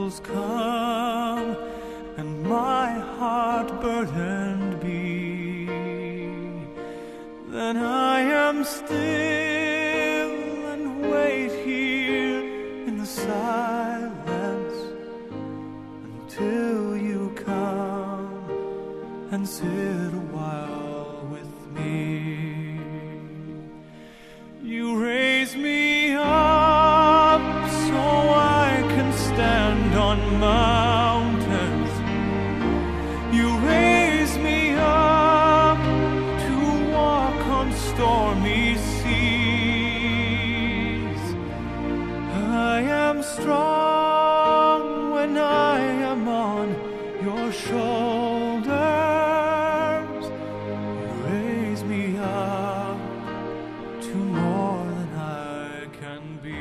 troubles come and my heart burdened be, then I am still and wait here in the silence until you come and sit a while with me. You raise me up so I can stand on mountains. You raise me up to walk on stormy seas. I am strong when I am on your shoulders. You raise me up to more than I can be.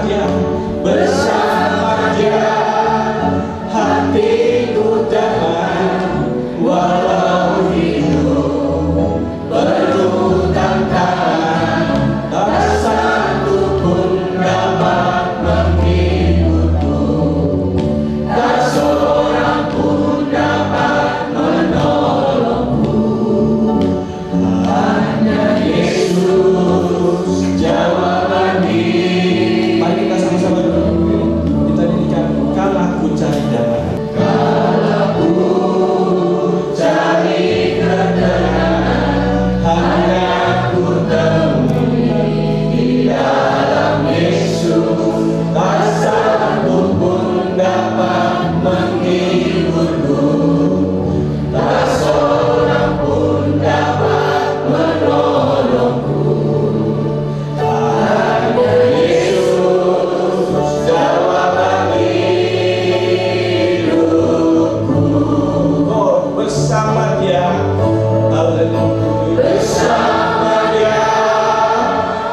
Dia, bersama Dia hatiku damai, walau hidup penuh tantangan, tak satu pun dapat menghiburku, tak seorang pun dapat menolongku. Hanya Yesus jawaban hidup. Mari kita sama-sama dulu. Kita nyanyikan kalau ku cari damai. Kalau ku cari ketenangan, hanya ku temui di dalam Yesus, tak satu pun dapat menghiburku, tak seorang pun dapat menolongku. Hanya Yesus jawaban hidupku. Oh, bersama Dia, haleluya. Bersama Dia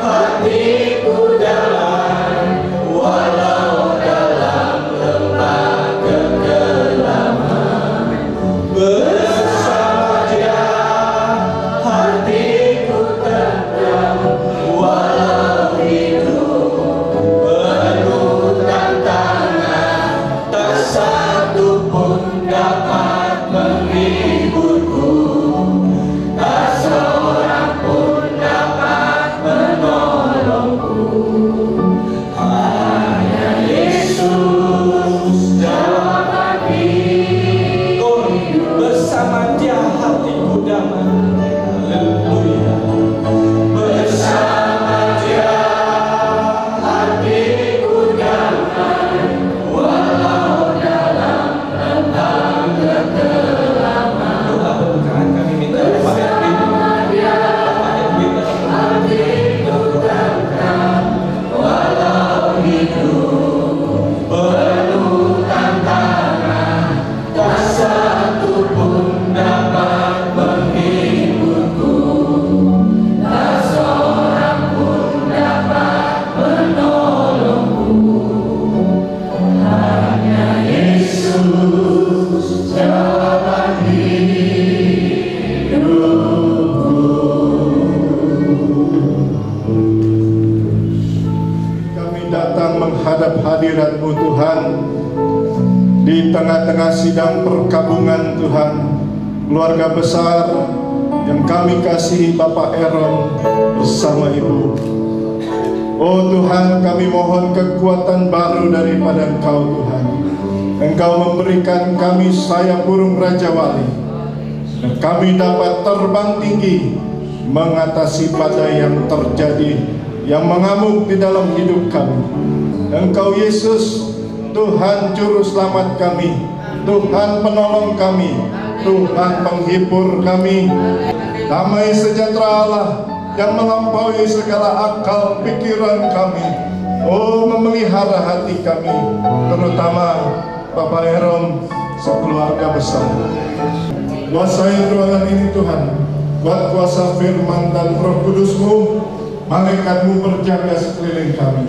hatiku damai, walau dalam lembah kekelaman. Bersama Dia hatiku tenang, walau hidup penuh tantangan, tak satu pun dapat menghiburku, tak seorang pun dapat menolongku. Hanya Yesus jawaban hidup. Bersama Dia hatiku damai, haleluya. Bersama Dia hatiku damai, walau dalam lembah kekelaman. Doa berbukaan kami minta Bapak Edwin. Bapak Edwin hatiku tenang, walau hidup penuh tantangan, tak satu pun dapat menghiburku, tak seorang pun dapat menolongku. Hanya Yesus jawaban Kami datang menghadap hadirat-Mu Tuhan, di tengah-tengah sidang perkabungan Tuhan, keluarga besar yang kami kasihi Bapak Aaron bersama Ibu. Oh Tuhan, kami mohon kekuatan baru daripada Engkau Tuhan. Engkau memberikan kami sayap burung Raja Wali, dan kami dapat terbang tinggi mengatasi badai yang terjadi, yang mengamuk di dalam hidup kami. Engkau Yesus, Tuhan Juru Selamat kami, Tuhan Penolong kami, Tuhan Penghibur kami. Damai sejahtera Allah yang melampaui segala akal pikiran kami, oh memelihara hati kami, terutama Bapak Aaron sekeluarga besar. Kuasai ruangan ini Tuhan, buat kuasa firman dan Roh Kudus-Mu, malaikat-Mu berjaga sekeliling kami.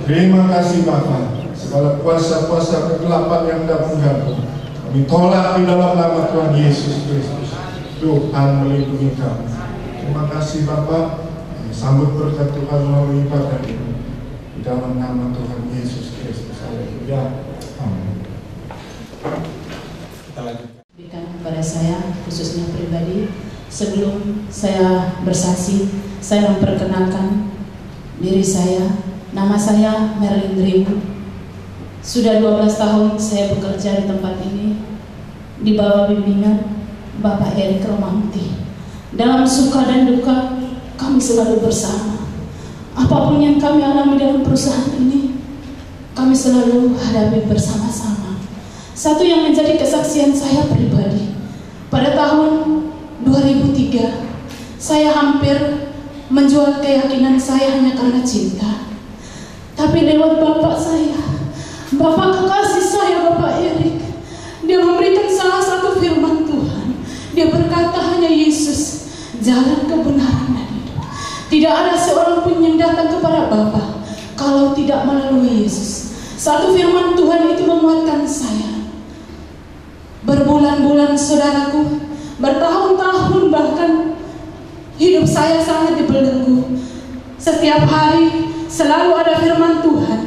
Terima kasih Bapa, segala kuasa-kuasa kegelapan yang hendak mengganggu kami tolak di dalam nama Tuhan Yesus Kristus. Tuhan melindungi kami. Terima kasih Bapa, sambut berkat Tuhan melalui ibadah ini di dalam nama Tuhan Yesus Kristus. Haleluya. Amin. Berikan kepada saya khususnya pribadi, sebelum saya bersaksi, saya memperkenalkan diri saya. Nama saya Merlin Dream. Sudah 12 tahun saya bekerja di tempat ini di bawah bimbingan Bapak Erik Romanti. Dalam suka dan duka kami selalu bersama. Apapun yang kami alami dalam perusahaan ini, kami selalu hadapi bersama-sama. Satu yang menjadi kesaksian saya pribadi, pada tahun 2003 saya hampir menjual keyakinan saya hanya karena cinta. Tapi lewat bapak saya, bapak kekasih saya, Bapak Erik, dia memberikan salah satu firman Tuhan. Dia berkata, hanya Yesus jalan kebenaran dan hidup. Tidak ada seorang pun yang datang kepada Bapa kalau tidak melalui Satu firman Tuhan itu menguatkan saya. Berbulan-bulan saudaraku, bertahun-tahun bahkan, hidup saya sangat dibelenggu. Setiap hari selalu ada firman Tuhan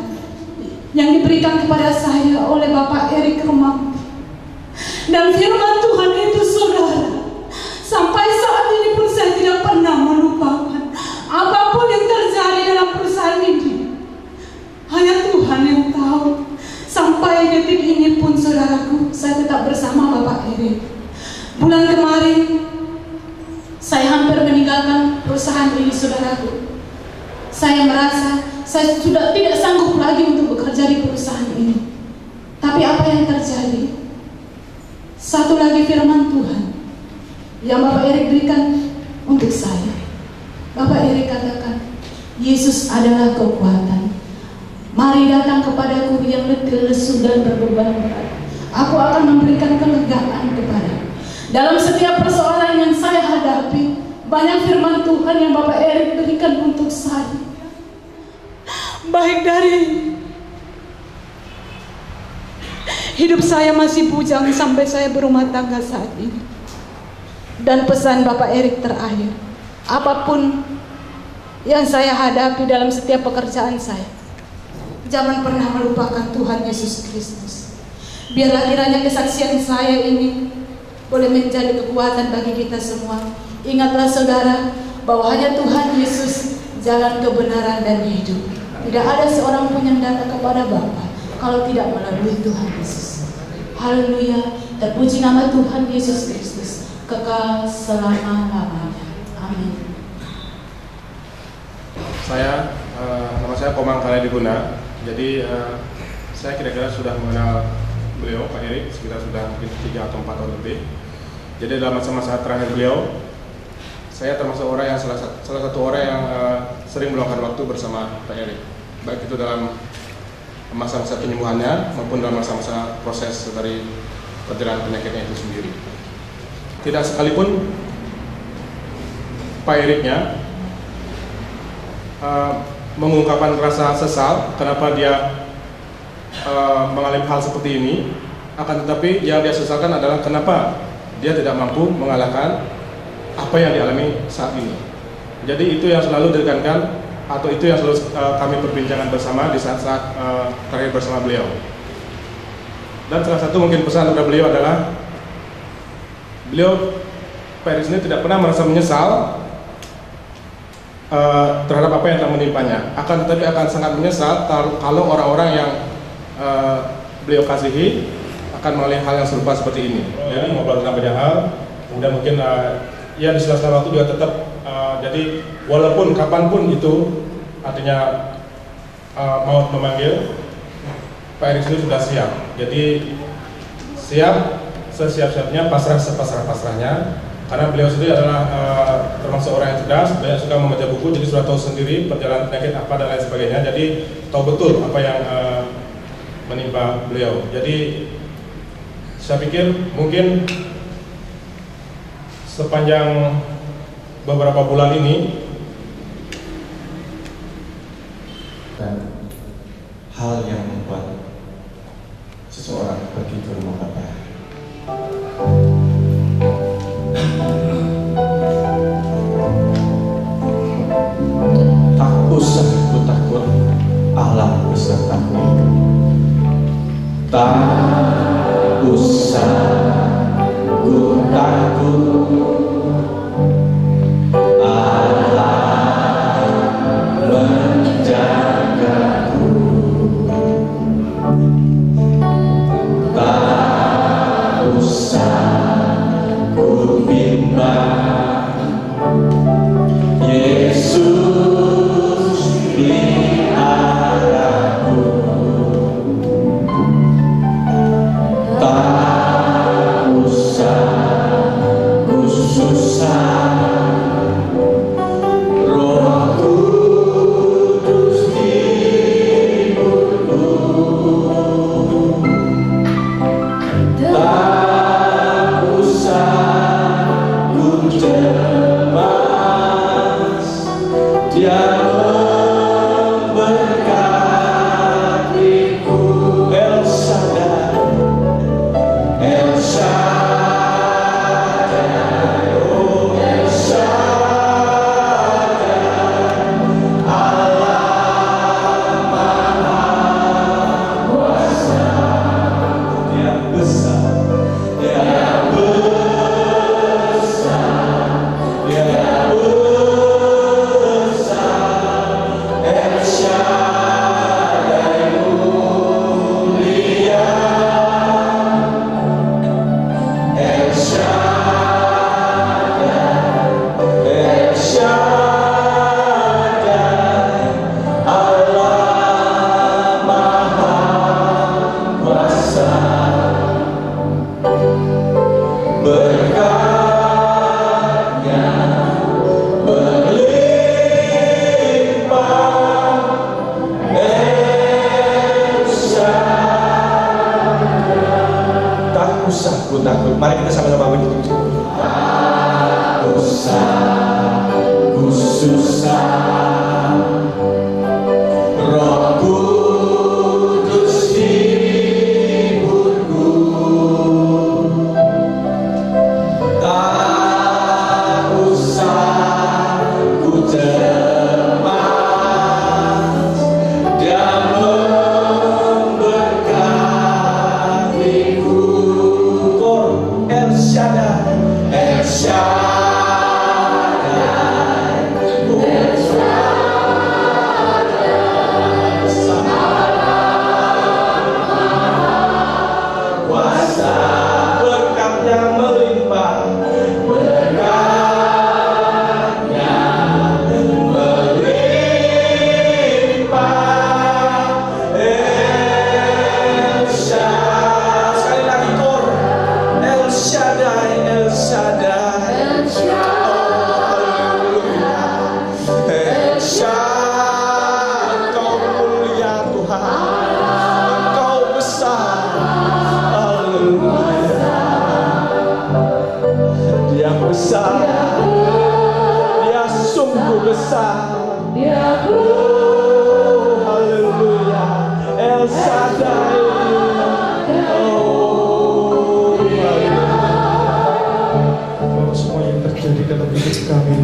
yang diberikan kepada saya oleh Bapak Erik Rumam. Dan firman Tuhan itu saudara, sampai saat ini pun saya tidak pernah melupakan. Apapun yang terjadi dalam perusahaan ini, hanya Tuhan yang tahu. Sampai detik ini pun saudaraku, saya tetap bersama Bapak Erik. Bulan kemarin saya hampir meninggalkan perusahaan ini saudaraku. Saya merasa saya sudah tidak sanggup lagi untuk bekerja di perusahaan ini. Tapi apa yang terjadi? Satu lagi firman Tuhan yang Bapak Erik berikan untuk saya. Bapak Erik katakan, Yesus adalah kekuatan. Mari datang kepadaku yang letih, lesu dan berbeban berat. Aku akan memberikan kelegaan kepadamu. Dalam setiap persoalan yang saya hadapi, banyak firman Tuhan yang Bapak Erik berikan untuk saya. Baik dari hidup saya masih bujang sampai saya berumah tangga saat ini. Dan pesan Bapak Erik terakhir, apapun yang saya hadapi dalam setiap pekerjaan saya, jangan pernah melupakan Tuhan Yesus Kristus. Biarlah kiranya kesaksian saya ini boleh menjadi kekuatan bagi kita semua. Ingatlah saudara, bahwa hanya Tuhan Yesus jalan kebenaran dan hidup. Tidak ada seorang pun yang datang kepada Bapa kalau tidak melalui Tuhan Yesus. Haleluya, terpuji nama Tuhan Yesus Kristus, kekal selama-lamanya. Amin. Nama saya Komang Khaledi Guna. Jadi saya kira-kira sudah mengenal beliau, Pak Erik, sekitar sudah mungkin 3 atau 4 tahun lebih. Jadi dalam masa-masa terakhir beliau, saya termasuk orang yang salah satu orang yang sering meluangkan waktu bersama Pak Erik, baik itu dalam masa-masa penyembuhannya maupun dalam masa-masa proses dari perjalanan penyakitnya itu sendiri. Tidak sekalipun Pak Eriknya mengungkapkan rasa sesal kenapa dia mengalami hal seperti ini, akan tetapi yang dia sesalkan adalah kenapa dia tidak mampu mengalahkan apa yang dialami saat ini. Jadi itu yang selalu ditekankan, atau itu yang selalu kami perbincangkan bersama di saat-saat terakhir bersama beliau. Dan salah satu mungkin pesan kepada beliau adalah, beliau Pak Erik ini tidak pernah merasa menyesal terhadap apa yang telah menimpanya, akan tetapi akan sangat menyesal kalau orang-orang yang beliau kasihi akan mengalami hal yang serupa seperti ini. Jadi ngobrol tentang banyak hal, kemudian mungkin ya di sela-sela waktu juga tetap jadi walaupun kapanpun itu artinya maut memanggil, Pak Erik itu sudah siap. Jadi siap sesiap-siapnya, pasrah sepasrah-pasrahnya, karena beliau sendiri adalah termasuk orang yang cerdas, banyak suka membaca buku, jadi sudah tahu sendiri perjalanan penyakit apa dan lain sebagainya. Jadi tahu betul apa yang menimpa beliau. Jadi saya pikir mungkin sepanjang beberapa bulan ini dan hal yang membuat seseorang pergi ke rumah Bapa. Tak usah ku takut, Allah besertaku. Tak usah ku takut, Allah menjagaku. Tak usah ku bimbang, Yesus peliharaku. Tak usah ku sungguh takut. Mari kita sama-sama begitu. Aku susah, Roh Kudus hiburku, tak usah ku cemas, Dia memberkatiku. El Shaddai, El Shaddai.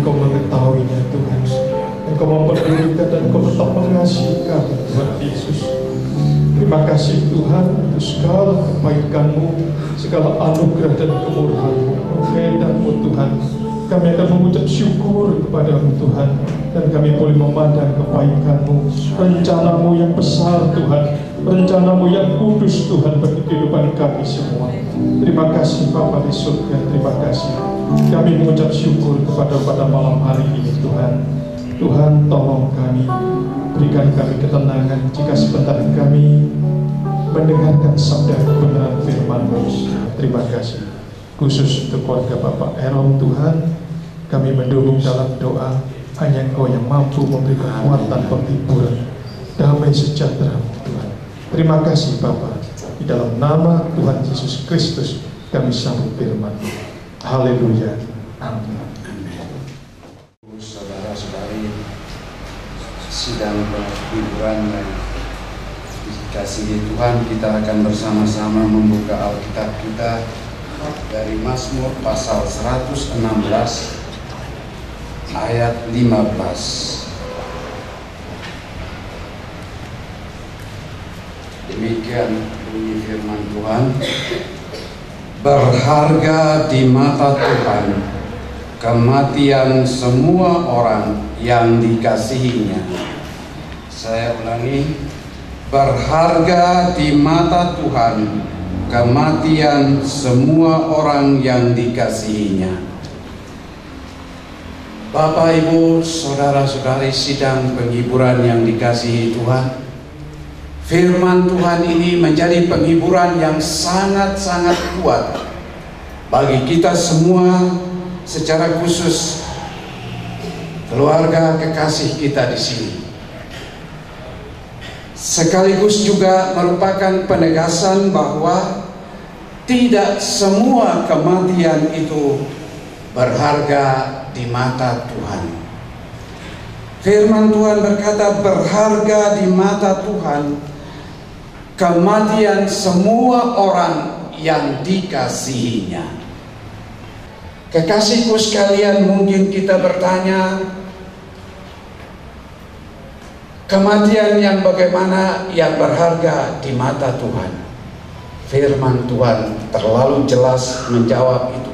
Engkau mengetahuinya Tuhan, Engkau mempedulikan dan Engkau tetap mengasihi kami Tuhan Yesus. Terima kasih Tuhan untuk segala kebaikan-Mu, segala anugerah dan kemurahan-Mu, dan-Mu Tuhan. Kami akan mengucap syukur kepada-Mu Tuhan, dan kami boleh memandang kebaikan-Mu, rencana-Mu yang besar Tuhan, rencana-Mu yang kudus Tuhan bagi kehidupan kami semua. Terima kasih Bapa di surga, terima kasih. Kami mengucap syukur pada malam hari ini Tuhan. Tuhan tolong kami, berikan kami ketenangan jika sebentar kami mendengarkan sabda kebenaran firman-Mu. Terima kasih. Khusus untuk keluarga Bapak Aaron Tuhan, kami mendukung dalam doa. Hanya Engkau yang mampu memberi kekuatan, penghiburan, damai sejahtera Tuhan. Terima kasih Bapa. Di dalam nama Tuhan Yesus Kristus kami sambut firman-Mu. Haleluya. Amin. Saudara-saudari, sidang penghiburan dan dikasihi Tuhan, kita akan bersama-sama membuka Alkitab kita dari Mazmur pasal 116 ayat 15. Demikian bunyi firman Tuhan. Berharga di mata Tuhan kematian semua orang yang dikasihinya. Saya ulangi, berharga di mata Tuhan kematian semua orang yang dikasihinya. Bapak, Ibu, saudara-saudari sidang penghiburan yang dikasihi Tuhan, firman Tuhan ini menjadi penghiburan yang sangat-sangat kuat bagi kita semua, secara khusus keluarga kekasih kita di sini. Sekaligus juga merupakan penegasan bahwa tidak semua kematian itu berharga di mata Tuhan. Firman Tuhan berkata, berharga di mata Tuhan kematian semua orang yang dikasihinya. Kekasihku sekalian, mungkin kita bertanya, kematian yang bagaimana yang berharga di mata Tuhan? Firman Tuhan terlalu jelas menjawab itu,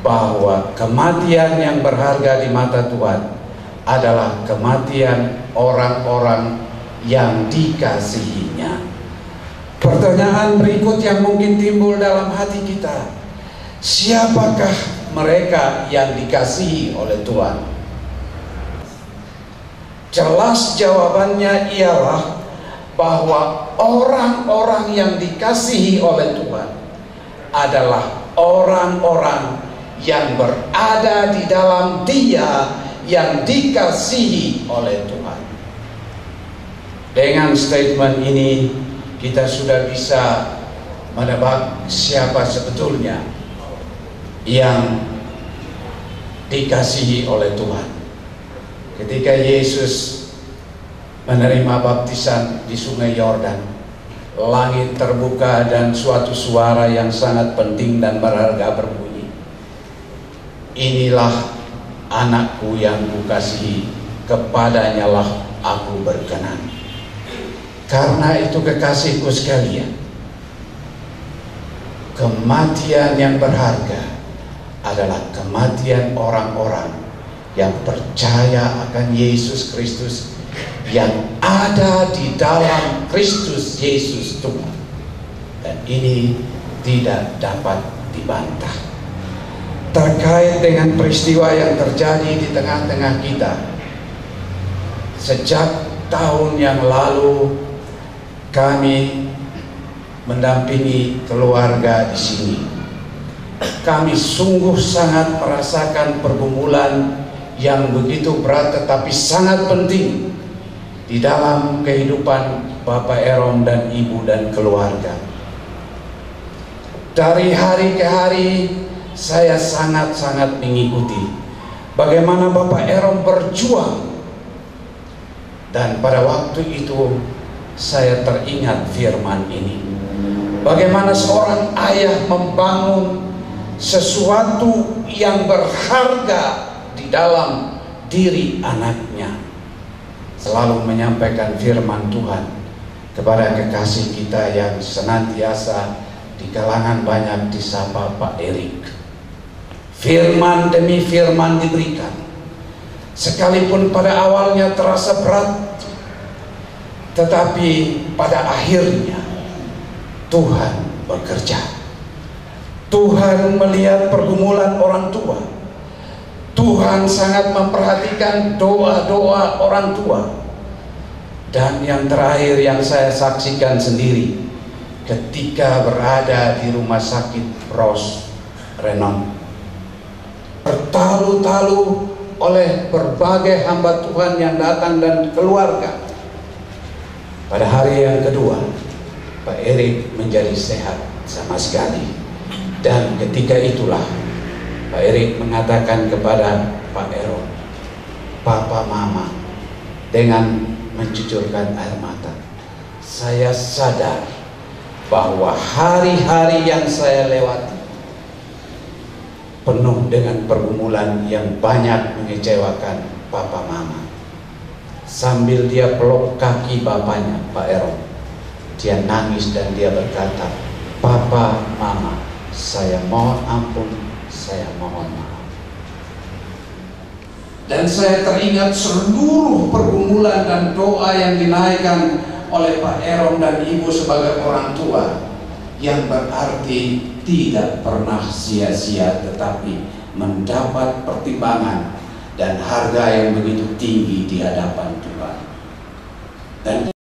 bahwa kematian yang berharga di mata Tuhan adalah kematian orang-orang yang dikasihinya. Pertanyaan berikut yang mungkin timbul dalam hati kita, siapakah mereka yang dikasihi oleh Tuhan? Jelas jawabannya ialah bahwa orang-orang yang dikasihi oleh Tuhan adalah orang-orang yang berada di dalam Dia yang dikasihi oleh Tuhan. Dengan statement ini kita sudah bisa menebak siapa sebetulnya yang dikasihi oleh Tuhan. Ketika Yesus menerima baptisan di Sungai Yordan, langit terbuka dan suatu suara yang sangat penting dan berharga berbunyi, "Inilah anakku yang kukasihi, kepadanya lah aku berkenan." Karena itu kekasihku sekalian, kematian yang berharga adalah kematian orang-orang yang percaya akan Yesus Kristus, yang ada di dalam Kristus Yesus Tuhan. Dan ini tidak dapat dibantah. Terkait dengan peristiwa yang terjadi di tengah-tengah kita, sejak tahun yang lalu kami mendampingi keluarga di sini. Kami sungguh sangat merasakan pergumulan yang begitu berat tetapi sangat penting di dalam kehidupan Bapak Erom dan Ibu dan keluarga. Dari hari ke hari saya sangat-sangat mengikuti bagaimana Bapak Erom berjuang, dan pada waktu itu saya teringat firman ini, bagaimana seorang ayah membangun sesuatu yang berharga di dalam diri anaknya, selalu menyampaikan firman Tuhan kepada kekasih kita yang senantiasa di kalangan banyak disapa Pak Erik. Firman demi firman diberikan, sekalipun pada awalnya terasa berat, tetapi pada akhirnya Tuhan bekerja. Tuhan melihat pergumulan orang tua. Tuhan sangat memperhatikan doa-doa orang tua. Dan yang terakhir yang saya saksikan sendiri ketika berada di rumah sakit Ros Renon, bertalu-talu oleh berbagai hamba Tuhan yang datang dan keluarga. Pada hari yang kedua, Pak Erik menjadi sehat sama sekali. Dan ketika itulah Pak Erik mengatakan kepada Pak Erom, "Papa, Mama," dengan mencucurkan air mata, "saya sadar bahwa hari-hari yang saya lewati penuh dengan pergumulan yang banyak mengecewakan Papa, Mama." Sambil dia peluk kaki bapaknya, Pak Erom, dia nangis dan dia berkata, "Papa, Mama, saya mohon ampun, saya mohon maaf." Dan saya teringat seluruh pergumulan dan doa yang dinaikkan oleh Pak Erom dan Ibu sebagai orang tua, yang berarti tidak pernah sia-sia tetapi mendapat pertimbangan dan harga yang begitu tinggi di hadapan Tuhan. Dan